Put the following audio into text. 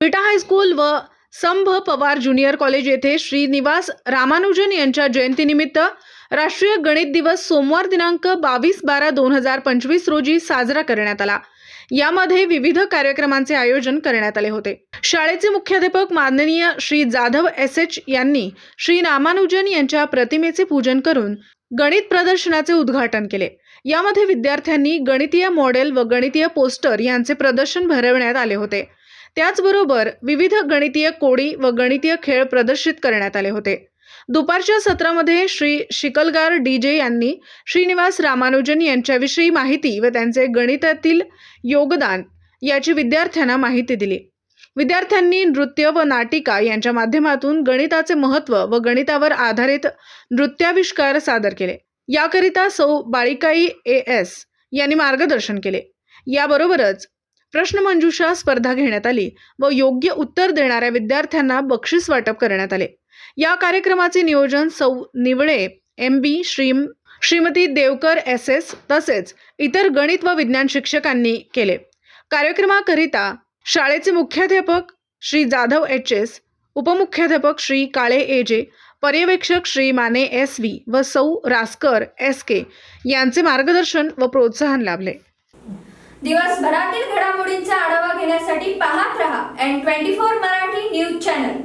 विटा हायस्कूल व संभ Pawar junior college येथे श्रीनिवास रामानुजन यांच्या जयंतीनिमित्त राष्ट्रीय गणित दिवस सोमवार दिनांक 22/12/2025 रोजी साजरा करण्यात आला। यामध्ये विविध कार्यक्रमांचे आयोजन करण्यात आले होते। शाळेचे मुख्याध्यापक माननीय श्री जाधव एस.एच. यांनी श्री रामानुजन यांच्या प्रतिमेचे पूजन करून गणित प्रदर्शनाचे उद्घाटन केले। यामध्ये विद्यार्थ्यांनी गणितीय मॉडेल व गणितीय पोस्टर यांचे प्रदर्शन भरवण्यात आले होते। त्याचबरोबर विविध गणितीय कोडी व गणितीय खेळ प्रदर्शित करण्यात आले होते। दुपारच्या सत्रामध्ये श्री शिकलगार डीजे यांनी श्रीनिवास रामानुजन यांच्याविषयी माहिती व त्यांचे गणितातील योगदान याची विद्यार्थ्यांना माहिती दिली। विद्यार्थ्यांनी नृत्य व नाटिका यांच्या माध्यमातून गणिताचे महत्त्व व गणितावर आधारित नृत्याविष्कार सादर केले। याकरिता सौ बाळिकाई ए.एस. यांनी मार्गदर्शन केले। याबरोबरच प्रश्नमंजुषा स्पर्धा घेण्यात आली व योग्य उत्तर देणाऱ्या विद्यार्थ्यांना बक्षीस वाटप करण्यात आले। या कार्यक्रमाचे नियोजन सौ निवळे एम.बी. श्रीमती देवकर एस.एस. तसेच इतर गणित व विज्ञान शिक्षकांनी केले। कार्यक्रमाकरिता शाळेचे मुख्याध्यापक श्री जाधव एच.एस., उपमुख्याध्यापक श्री काळे ए.जे., पर्यवेक्षक श्री माने एस.व्ही. व सौ रासकर एस.के. यांचे मार्गदर्शन व प्रोत्साहन लाभले। दिवसभरातील घडामोडींचा आढावा घेण्यासाठी पाहत रहा N24 मराठी न्यूज चॅनल।